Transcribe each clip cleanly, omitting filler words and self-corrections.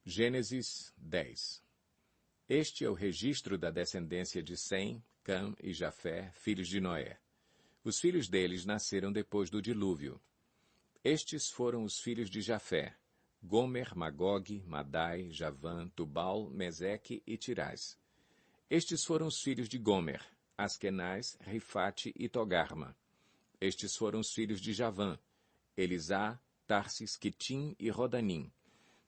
Gênesis 10. Este é o registro da descendência de Sem, Cam e Jafé, filhos de Noé. Os filhos deles nasceram depois do dilúvio. Estes foram os filhos de Jafé: Gomer, Magog, Madai, Javã, Tubal, Meseque e Tirás. Estes foram os filhos de Gomer: Askenaz, Rifate e Togarma. Estes foram os filhos de Javã: Elisá, Tarsis, Quitim e Rodanim.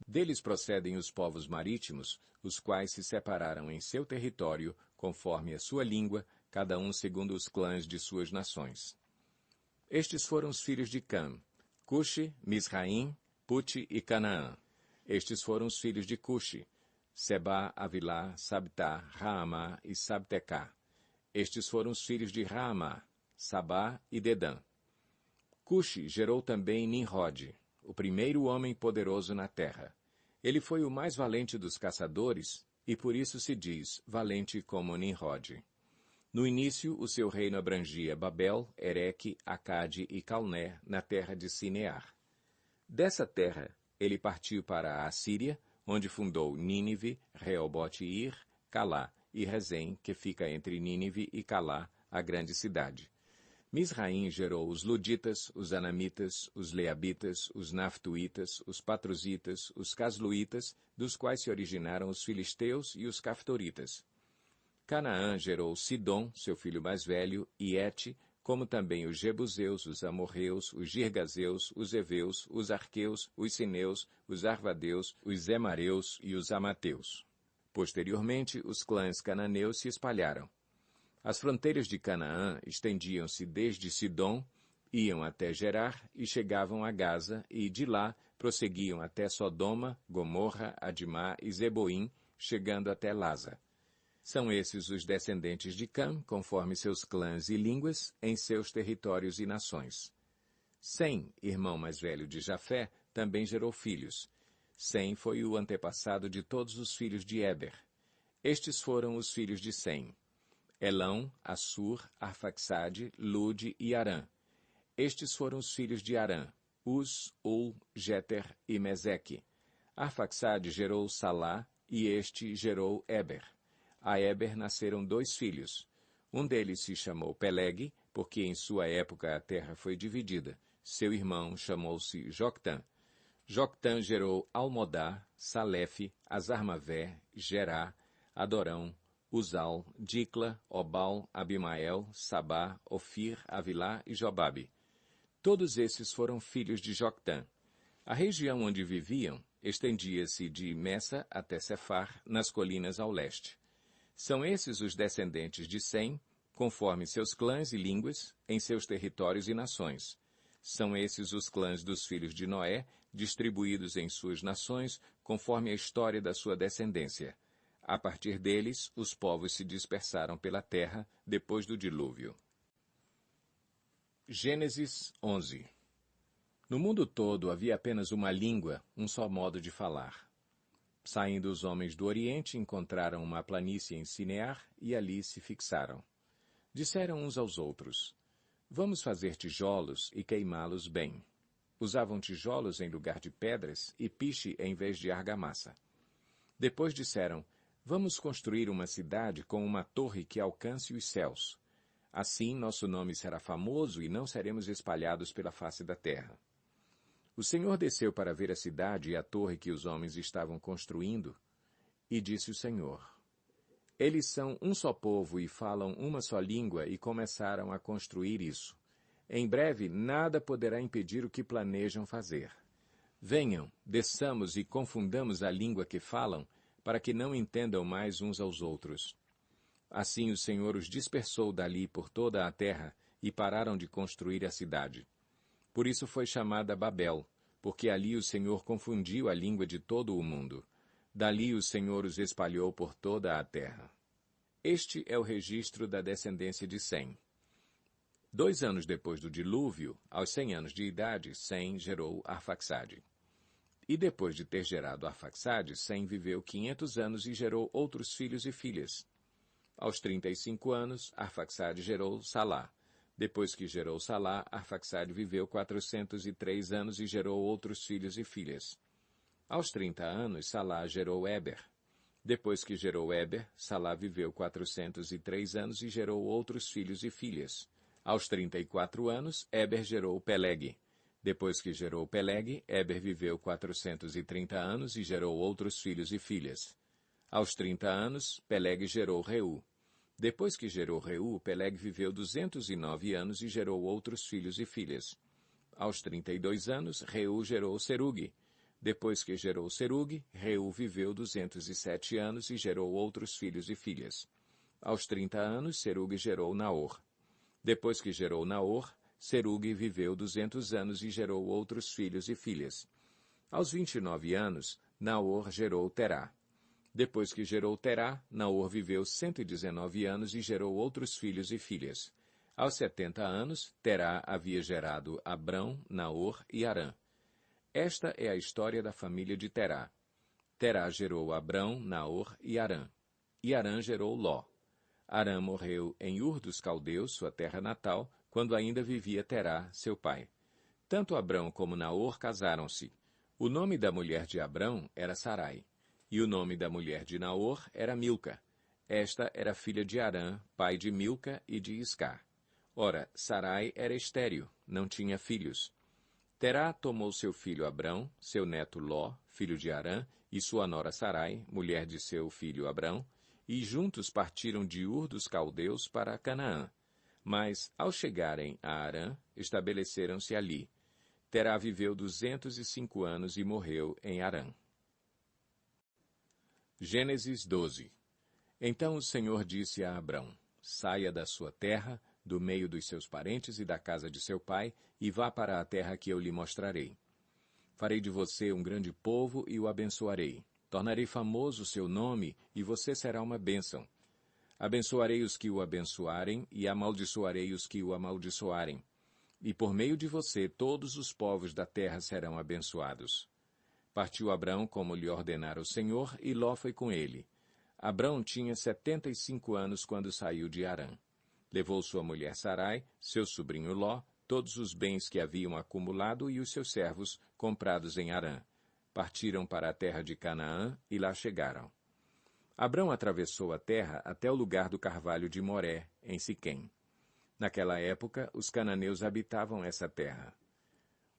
Deles procedem os povos marítimos, os quais se separaram em seu território, conforme a sua língua, cada um segundo os clãs de suas nações. Estes foram os filhos de Cam: Cuxi, Misraim, Puti e Canaã. Estes foram os filhos de Cuxi: Sebá, Avilá, Sabtá, Raamá e Sabtecá. Estes foram os filhos de Raamá: Sabá e Dedã. Cuxi gerou também Nimrode, o primeiro homem poderoso na terra. Ele foi o mais valente dos caçadores, e por isso se diz valente como Nimrode. No início, o seu reino abrangia Babel, Ereque, Acade e Calné, na terra de Sinear. Dessa terra, ele partiu para a Assíria, onde fundou Nínive, Reobote-ir, Calá e Rezém, que fica entre Nínive e Calá, a grande cidade. Misraim gerou os Luditas, os Anamitas, os Leabitas, os Naftuítas, os Patruzitas, os Casluítas, dos quais se originaram os Filisteus e os Caftoritas. Canaã gerou Sidom, seu filho mais velho, e Et, como também os Jebuseus, os Amorreus, os Girgazeus, os Eveus, os Arqueus, os Sineus, os Arvadeus, os Zemareus e os Amateus. Posteriormente, os clãs cananeus se espalharam. As fronteiras de Canaã estendiam-se desde Sidom, iam até Gerar e chegavam a Gaza, e de lá prosseguiam até Sodoma, Gomorra, Adimá e Zeboim, chegando até Laza. São esses os descendentes de Cam, conforme seus clãs e línguas, em seus territórios e nações. Sem, irmão mais velho de Jafé, também gerou filhos. Sem foi o antepassado de todos os filhos de Éber. Estes foram os filhos de Sem: Elão, Assur, Arfaxade, Lude e Arã. Estes foram os filhos de Arã: Uz, Ul, Jeter e Meseque. Arfaxade gerou Salá, e este gerou Éber. A Éber nasceram 2 filhos. Um deles se chamou Peleg, porque em sua época a terra foi dividida. Seu irmão chamou-se Joctã. Joctã gerou Almodá, Salefe, Azarmavé, Gerá, Adorão, Uzal, Dicla, Obal, Abimael, Sabá, Ofir, Avilá e Jobabe. Todos esses foram filhos de Joctã. A região onde viviam estendia-se de Messa até Cefar, nas colinas ao leste. São esses os descendentes de Sem, conforme seus clãs e línguas, em seus territórios e nações. São esses os clãs dos filhos de Noé, distribuídos em suas nações, conforme a história da sua descendência. A partir deles, os povos se dispersaram pela terra depois do dilúvio. Gênesis 11. No mundo todo havia apenas uma língua, um só modo de falar. Saindo os homens do Oriente, encontraram uma planície em Sinear e ali se fixaram. Disseram uns aos outros: Vamos fazer tijolos e queimá-los bem. Usavam tijolos em lugar de pedras e piche em vez de argamassa. Depois disseram: Vamos construir uma cidade com uma torre que alcance os céus. Assim nosso nome será famoso e não seremos espalhados pela face da terra. O Senhor desceu para ver a cidade e a torre que os homens estavam construindo, e disse o Senhor: Eles são um só povo e falam uma só língua e começaram a construir isso. Em breve nada poderá impedir o que planejam fazer. Venham, desçamos e confundamos a língua que falam, para que não entendam mais uns aos outros. Assim o Senhor os dispersou dali por toda a terra e pararam de construir a cidade. Por isso foi chamada Babel, porque ali o Senhor confundiu a língua de todo o mundo. Dali o Senhor os espalhou por toda a terra. Este é o registro da descendência de Sem. 2 anos depois do dilúvio, aos 100 anos de idade, Sem gerou Arfaxade. E depois de ter gerado Arfaxade, Sem viveu 500 anos e gerou outros filhos e filhas. Aos 35 anos, Arfaxade gerou Salá. Depois que gerou Salá, Arfaxade viveu 403 anos e gerou outros filhos e filhas. Aos 30 anos, Salá gerou Éber. Depois que gerou Éber, Salá viveu 403 anos e gerou outros filhos e filhas. Aos 34 anos, Éber gerou Peleg. Depois que gerou Peleg, Éber viveu 430 anos e gerou outros filhos e filhas. Aos 30 anos, Peleg gerou Reu. Depois que gerou Reu, Peleg viveu 209 anos e gerou outros filhos e filhas. Aos 32 anos, Reu gerou Serug. Depois que gerou Serug, Reu viveu 207 anos e gerou outros filhos e filhas. Aos 30 anos, Serug gerou Naor. Depois que gerou Naor, Serug viveu 200 anos e gerou outros filhos e filhas. Aos 29 anos, Naor gerou Terá. Depois que gerou Terá, Naor viveu 119 anos e gerou outros filhos e filhas. Aos 70 anos, Terá havia gerado Abrão, Naor e Harã. Esta é a história da família de Terá. Terá gerou Abrão, Naor e Harã. E Harã gerou Ló. Harã morreu em Ur dos Caldeus, sua terra natal, quando ainda vivia Terá, seu pai. Tanto Abrão como Naor casaram-se. O nome da mulher de Abrão era Sarai. E o nome da mulher de Naor era Milca. Esta era filha de Harã, pai de Milca e de Iscar. Ora, Sarai era estéril, não tinha filhos. Terá tomou seu filho Abrão, seu neto Ló, filho de Harã, e sua nora Sarai, mulher de seu filho Abrão, e juntos partiram de Ur dos Caldeus para Canaã. Mas, ao chegarem a Harã, estabeleceram-se ali. Terá viveu 205 anos e morreu em Harã. Gênesis 12. Então o Senhor disse a Abrão: Saia da sua terra, do meio dos seus parentes e da casa de seu pai, e vá para a terra que eu lhe mostrarei. Farei de você um grande povo e o abençoarei. Tornarei famoso o seu nome, e você será uma bênção. Abençoarei os que o abençoarem, e amaldiçoarei os que o amaldiçoarem. E por meio de você todos os povos da terra serão abençoados. Partiu Abrão como lhe ordenara o Senhor, e Ló foi com ele. Abrão tinha 75 anos quando saiu de Harã. Levou sua mulher Sarai, seu sobrinho Ló, todos os bens que haviam acumulado e os seus servos, comprados em Harã. Partiram para a terra de Canaã e lá chegaram. Abrão atravessou a terra até o lugar do carvalho de Moré, em Siquém. Naquela época, os cananeus habitavam essa terra.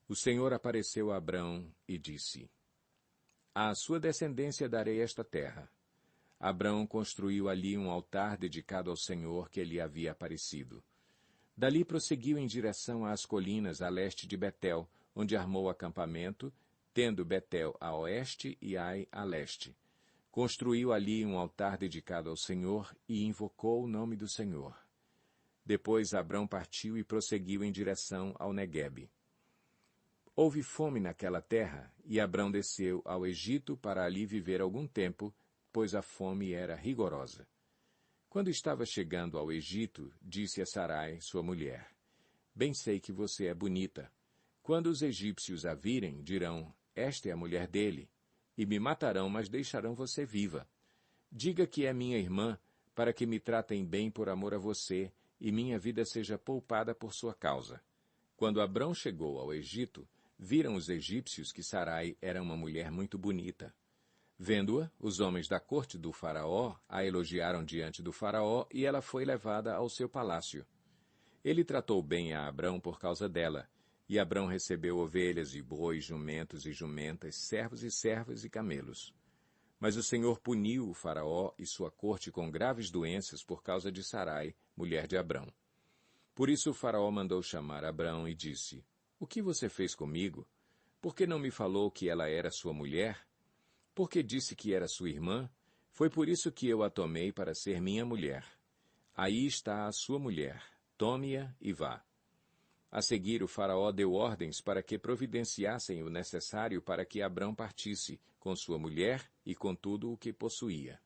O Senhor apareceu a Abrão e disse: À sua descendência darei esta terra. Abrão construiu ali um altar dedicado ao Senhor que lhe havia aparecido. Dali prosseguiu em direção às colinas a leste de Betel, onde armou acampamento, tendo Betel a oeste e Ai a leste. Construiu ali um altar dedicado ao Senhor e invocou o nome do Senhor. Depois Abrão partiu e prosseguiu em direção ao Neguebe. Houve fome naquela terra, e Abrão desceu ao Egito para ali viver algum tempo, pois a fome era rigorosa. Quando estava chegando ao Egito, disse a Sarai, sua mulher: Bem sei que você é bonita. Quando os egípcios a virem, dirão: Esta é a mulher dele, e me matarão, mas deixarão você viva. Diga que é minha irmã, para que me tratem bem por amor a você, e minha vida seja poupada por sua causa. Quando Abrão chegou ao Egito, viram os egípcios que Sarai era uma mulher muito bonita. Vendo-a, os homens da corte do faraó a elogiaram diante do faraó e ela foi levada ao seu palácio. Ele tratou bem a Abrão por causa dela, e Abrão recebeu ovelhas e bois, jumentos e jumentas, servos e servas e camelos. Mas o Senhor puniu o faraó e sua corte com graves doenças por causa de Sarai, mulher de Abrão. Por isso o faraó mandou chamar Abrão e disse: O que você fez comigo? Por que não me falou que ela era sua mulher? Porque disse que era sua irmã? Foi por isso que eu a tomei para ser minha mulher. Aí está a sua mulher. Tome-a e vá. A seguir, o faraó deu ordens para que providenciassem o necessário para que Abrão partisse, com sua mulher e com tudo o que possuía.